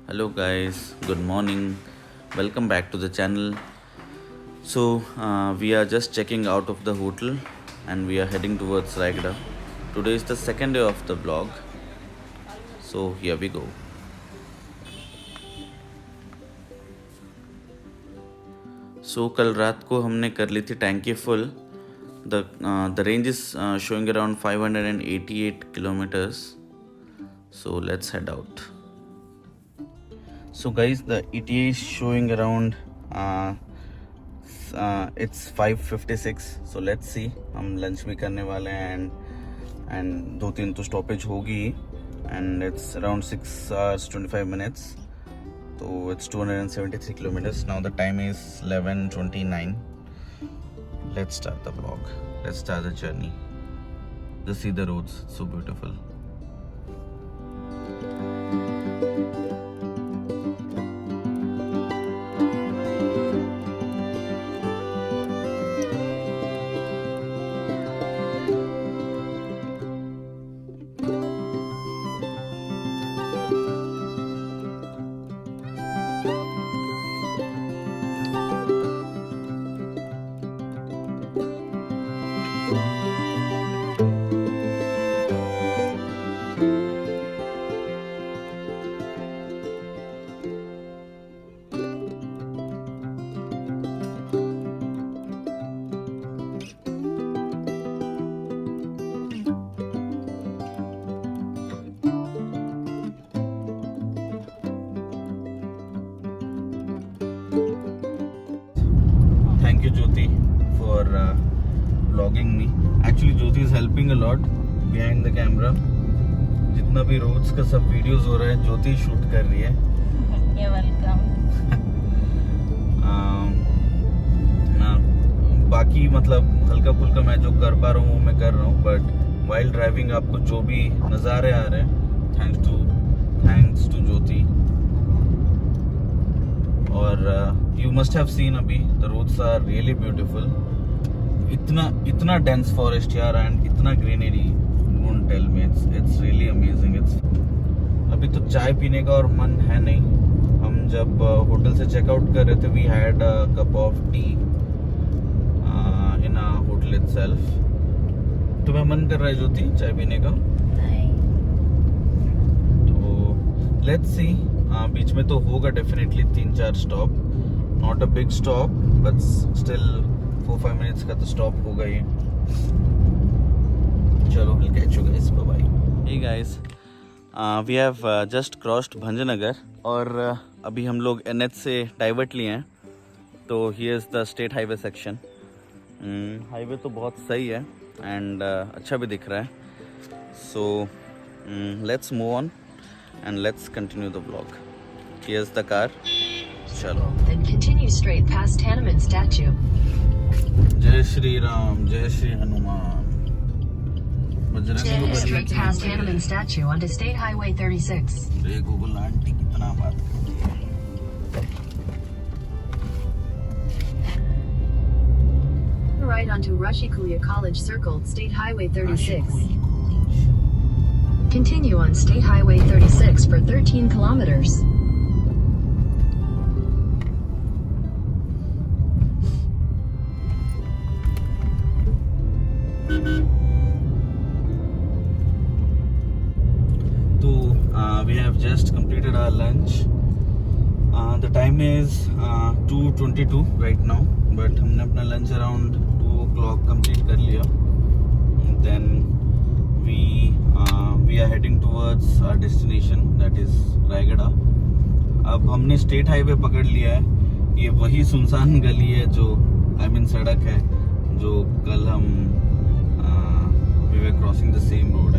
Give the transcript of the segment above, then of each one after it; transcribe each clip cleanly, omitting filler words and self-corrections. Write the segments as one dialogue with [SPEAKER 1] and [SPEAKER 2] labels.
[SPEAKER 1] Hello guys, good morning. Welcome back to the channel. So we are just checking out of the hotel and we are heading towards Raigada. Today is the second day of the vlog. So here we go. So कल रात को हमने कर ली थी टैंकी full. The range is showing around 588 kilometers. So let's head out. So guys, the ETA is showing around it's 5:56. So let's see. हम lunch भी करने वाले हैं and 2-3 तो stoppage होगी and it's around 6 hours 25 minutes. So it's 273 kilometers. Now the time is 11:29. Let's start the vlog. Let's start the journey. Just see the roads, so beautiful. Thank you Jyoti for vlogging me. Actually Jyoti is helping a lot behind the camera. जितना भी roads का सब videos हो रहा है ज्योति shoot कर रही है.
[SPEAKER 2] You're welcome.
[SPEAKER 1] बाकी मतलब हल्का फुल्का मैं जो कर पा रहा हूँ वो मैं कर रहा हूँ, but while driving आपको जो भी नज़ारे आ रहे हैं thanks to ज्योति. और you must have seen अभी the roads are really beautiful. इतना dense forest यार and इतना greenery, won't tell me, it's really amazing. अभी तो चाय पीने का और मन है नहीं. हम जब होटल से चेकआउट कर रहे थे we had a cup of tea in a hotel itself. तुम्हें मन कर रहा है ज्योति चाय पीने का?
[SPEAKER 2] नहीं.
[SPEAKER 1] तो let's see. बीच में तो होगा definitely 3-4 stop. Not a big stop but still 4-5 minutes का तो स्टॉप होगा ये. चलो will catch you guys, bye bye. Hey guys, we have just crossed Bhanjanagar और अभी हम लोग NH से डाइवर्ट लिए हैं. तो here is the state highway section. Highway तो बहुत सही है एंड अच्छा भी दिख रहा है. So let's move on and let's continue the vlog. Here's the car. Chalo.
[SPEAKER 3] Then continue straight past Hanuman statue.
[SPEAKER 1] Jai Shri Ram, Jai Shri Hanuman.
[SPEAKER 3] Continue straight past Hanuman statue onto State Highway 36.
[SPEAKER 1] ये Google aunty कितना बात करती है.
[SPEAKER 3] Right onto Rushikuya College Circle, State Highway 36. Continue on State Highway 36 for 13 kilometers.
[SPEAKER 1] So we have just completed our lunch. The time is 2:22 right now, but हमने अपना lunch around 2 o'clock complete कर लिया. Then we are heading towards our destination, that is Raigarh. अब हमने state highway पकड़ लिया है. ये वही सुनसान गली है जो सड़क है जो कल हम we were crossing the same road.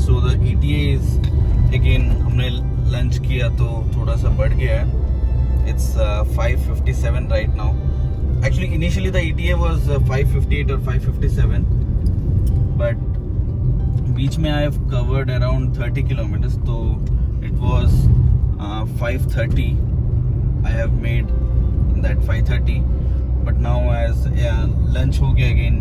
[SPEAKER 1] So the ETA is again, हमने लंच किया तो थोड़ा सा बढ़ गया है. It's 5:57 right now. Actually initially the ETA was 5:58 or 5:57, but बीच में I have covered around 30 kilometers, so it was 5:30. I have made that 5:30, but now as lunch हो गया again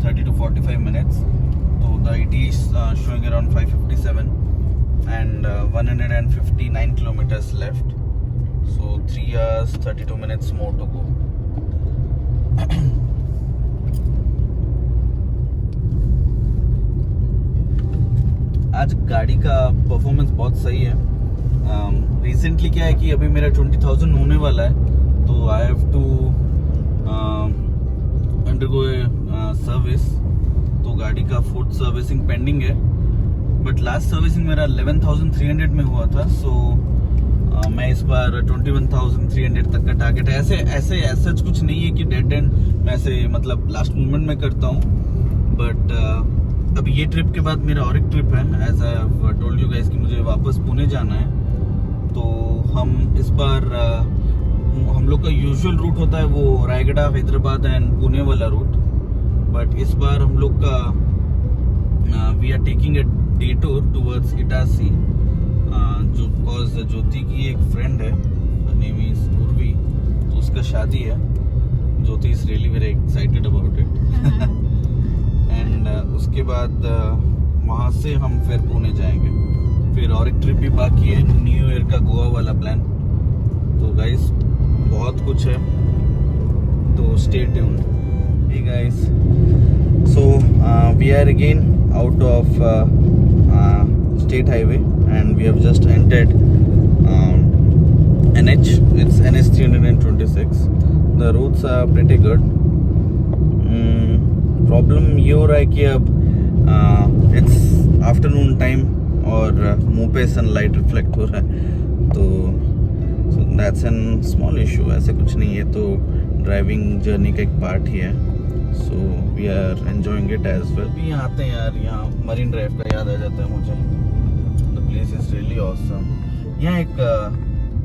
[SPEAKER 1] 30 to 45 minutes, so the ETA is showing around 5:57 and 1 159 kilometers left, so 3 hours 32 minutes more to go. आज गाड़ी का performance बहुत सही है। Recently क्या है कि अभी मेरा 20,000 होने वाला है, तो I have to undergo service, तो गाड़ी का 4th सर्विसिंग पेंडिंग है। बट लास्ट सर्विसिंग मेरा 11,300 में हुआ था, सो मैं इस बार 21,300 तक का टारगेट है। ऐसे कुछ नहीं है कि डेड एंड मैं ऐसे मतलब लास्ट मोमेंट में करता हूँ, बट अभी ये ट्रिप के बाद मेरा और एक ट्रिप है, as I told you guys कि मुझे वापस पुणे जाना है। तो हम इस बार हम लोग का यूजुअल रूट होता है वो रायगढ़, हैदराबाद एंड पुणे वाला रूट, बट इस बार हम लोग का we are taking a detour towards Itarsi, जो कॉज ज्योति की एक फ्रेंड है, नेम इज उर्वी, तो उसका शादी है। Jyoti is really very excited about it. And उसके बाद वहाँ से हम फिर पुणे जाएंगे। फिर और एक ट्रिप भी बाकी है, न्यू ईयर का गोवा वाला प्लान। तो गाइस बहुत कुछ है, तो stay tuned. Hey guys, so we are again out of state highway and we have just entered NH. It's NH 326. The roads are pretty good. Problem ये हो रहा है कि अब इट्स आफ्टरनून टाइम और मुंह पे सनलाइट रिफ्लेक्ट हो रहा है, तो दैट्स एन स्मॉल इशू। ऐसे कुछ नहीं है, तो ड्राइविंग जर्नी का एक पार्ट ही है, so we are enjoying it as well. भी यहाँ आते हैं यार, यहाँ मरीन ड्राइव का याद आ जाता है मुझे। The place is really awesome. यहाँ एक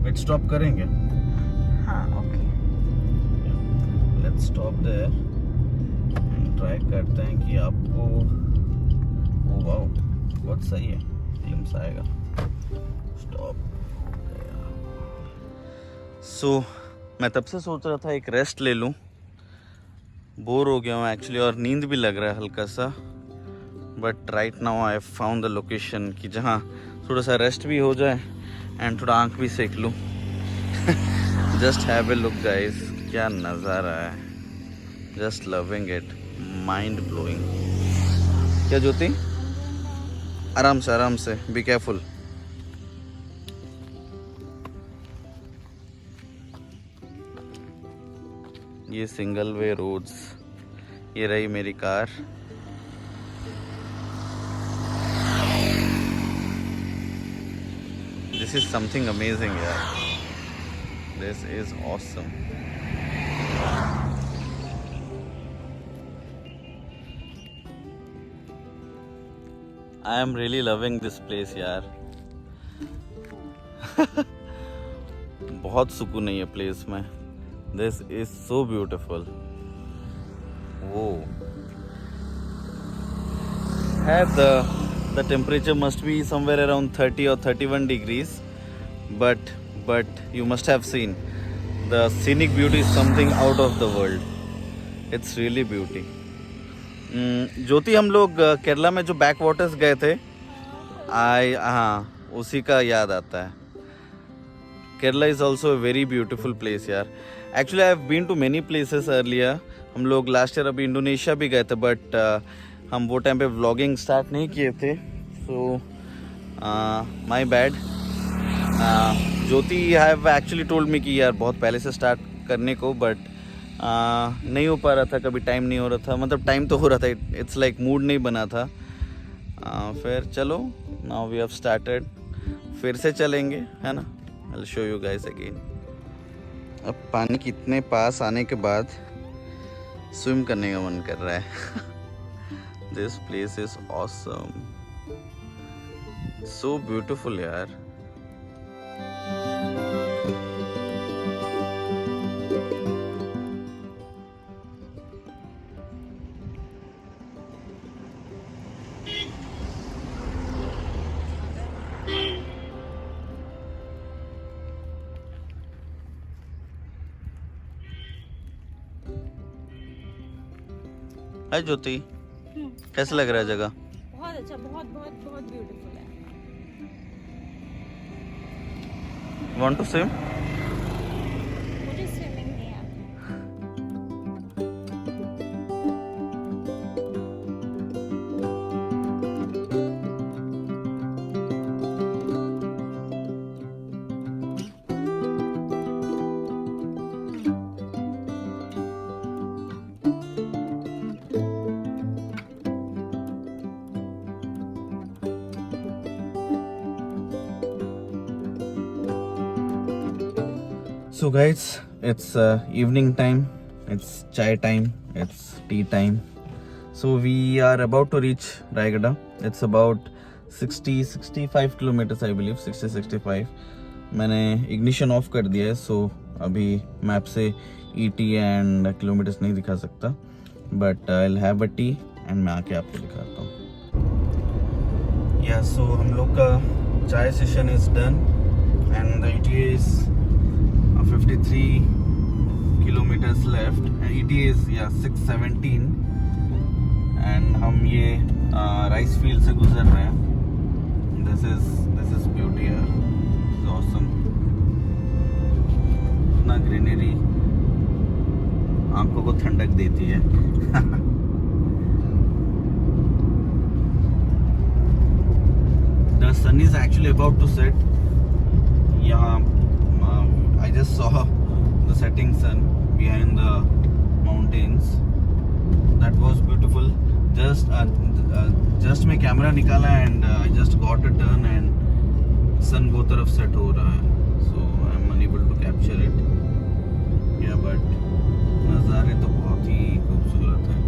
[SPEAKER 1] पिट स्टॉप करेंगे।
[SPEAKER 2] हाँ, okay.
[SPEAKER 1] Let's stop there, try करते हैं कि आपको, ओ वाओ बहुत सही है, ग्लिम्स आएगा। स्टॉप। सो मैं तब से सोच रहा था एक रेस्ट ले लूं, बोर हो गया हूँ एक्चुअली, और नींद भी लग रहा है हल्का सा। But right now I found the location कि जहाँ थोड़ा सा रेस्ट भी हो जाए एंड थोड़ा आंख भी सेक लूँ। Just have a look guys, क्या नज़ारा है, just loving it, mind blowing. क्या ज्योति, आराम से, बी केयरफुल। ये सिंगल वे रोड्स, ये रही मेरी car. This is something amazing यार, this is awesome. I am really loving this place यार। बहुत सुकून है ये प्लेस में। This is so beautiful. Whoa. The temperature must be somewhere around 30 or 31 degrees, but you must have seen the scenic beauty is something out of the world. It's really beauty. ज्योति, हम लोग केरला में जो back waters गए थे, हाँ उसी का याद आता है। Kerala is also a very beautiful place यार। Actually I have been to many places earlier. हम लोग लास्ट ईयर अभी इंडोनेशिया भी गए थे, बट हम वो टाइम पे व्लॉगिंग स्टार्ट नहीं किए थे, so my bad. Jyoti have actually told me कि यार बहुत पहले से स्टार्ट करने को, बट नहीं हो पा रहा था, कभी टाइम नहीं हो रहा था। मतलब टाइम तो हो रहा था, इट्स लाइक मूड नहीं बना था। फिर चलो, नाउ वी हैव स्टार्टेड, फिर से चलेंगे, है ना। I will show you guys again. अब पानी के इतने पास आने के बाद स्विम करने का मन कर रहा है। This place is awesome, so beautiful यार। हाय ज्योति, कैसा लग रहा है जगह?
[SPEAKER 2] बहुत अच्छा, बहुत बहुत बहुत ब्यूटीफुल है।
[SPEAKER 1] Want to swim?
[SPEAKER 2] मुझे स्विमिंग नहीं आता।
[SPEAKER 1] So guys, it's evening time, it's chai time, it's tea time. So we are about to reach Raigada. It's about 65 kilometers I believe, 65. मैंने ignition off कर दिया है, so अभी map से ET and kilometers नहीं दिखा सकता, but I'll have a tea and मैं आके आपको दिखाता हूँ. Yeah, so हम लोग का चाय session is done and the ETA is 53 kilometers left and ETA is 6:17 and हम ये राइस फील्ड से गुजर रहे हैं. This is beauty यार, this is awesome. इतना ग्रीनरी आंखों को ठंडक देती है. The sun is actually about to set. यहाँ I just saw the setting sun behind the mountains. That was beautiful. Just मैं कैमरा निकाला and I just got a turn and sun वो तरफ set हो रहा है. So I'm unable to capture it. Yeah, but नज़ारे तो बहुत ही खूबसूरत हैं.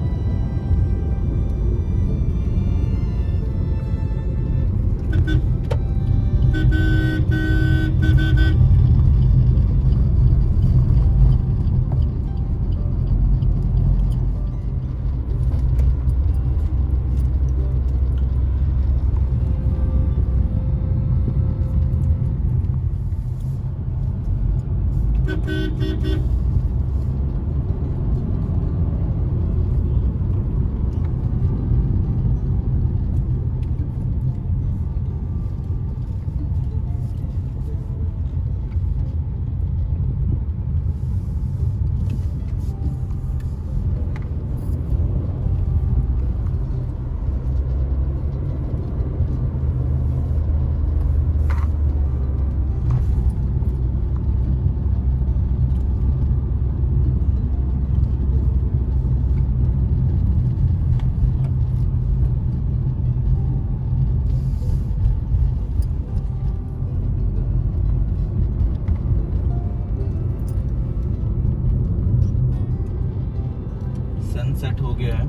[SPEAKER 1] Sunset हो गया है.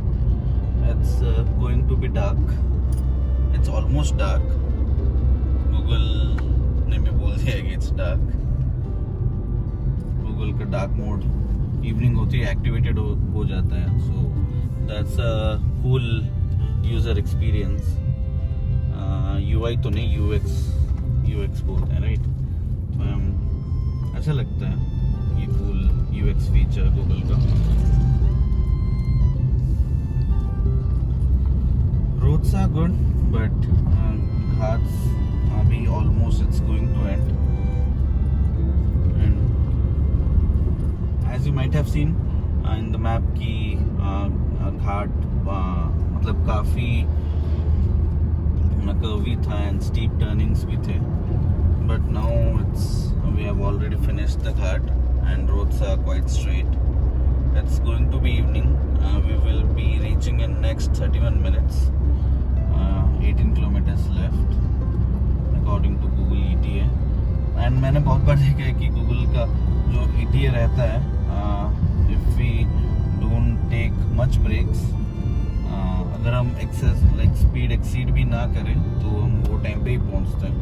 [SPEAKER 1] It's going to be dark. It's almost dark. Google ने भी बोल दिया कि it's dark. Google का dark mode evening होती है activated हो जाता है. So that's a cool user experience. UI तो नहीं, UX बोलते हैं, right? अच्छा लगता है ये cool UX feature Google का. Roads are good, but Ghats abhi almost it's going to end. And as you might have seen in the map ki Ghat मतलब काफी curvy था and steep turnings भी थे. But now we have already finished the Ghat and roads are quite straight. It's going to be evening. We will be reaching in next 31 minutes. 18 kilometers left according to Google ETA. And मैंने बहुत बार देखा है कि Google का जो ETA रहता है, if we don't take much breaks, अगर हम speed exceed भी ना करें तो हम वो टाइम पे ही पहुंचते हैं.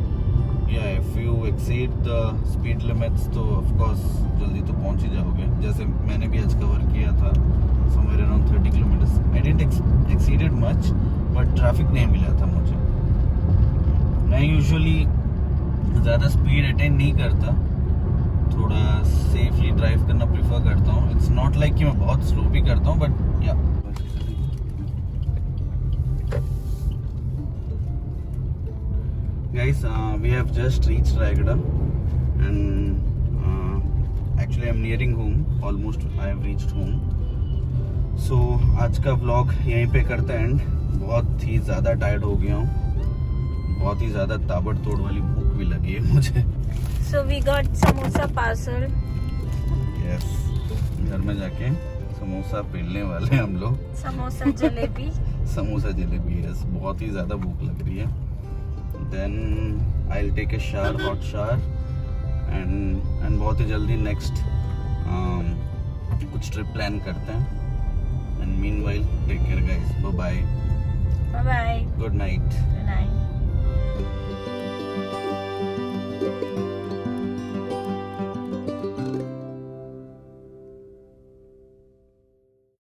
[SPEAKER 1] Yeah, if you exceed the speed limits तो of course जल्दी तो पहुंच ही जाओगे. जैसे मैंने भी आज कवर किया था somewhere around 30 kilometers. I didn't exceed it much, but traffic नहीं मिला था मुझे. मैं यूजुअली ज़्यादा स्पीड अटेन नहीं करता, थोड़ा सेफली ड्राइव करना प्रेफर करता हूँ. इट्स नॉट लाइक कि मैं बहुत स्लो भी करता हूँ, बट या guys, we have just reached Raigada and actually I'm nearing home. Almost I have reached home. So आज का vlog यहीं पे करते हैं एंड बहुत ही ज़्यादा टायर्ड हो गया हूँ, बहुत ही ज़्यादा ताबड़तोड़ वाली भूख भी लगी है मुझे.
[SPEAKER 2] So we got samosa parcel.
[SPEAKER 1] Yes, घर में जाके समोसा पेलने वाले हैं हम लोग.
[SPEAKER 2] Samosa jalebi.
[SPEAKER 1] Samosa jalebi. Yes, बहुत ही ज़्यादा भूख लग रही है. Then I'll take a shower, hot shower, and बहुत ही जल्दी next कुछ ट्रिप प्लान करते हैं. And meanwhile, take care guys. Bye bye.
[SPEAKER 2] Bye bye.
[SPEAKER 1] Good night.
[SPEAKER 2] Good night.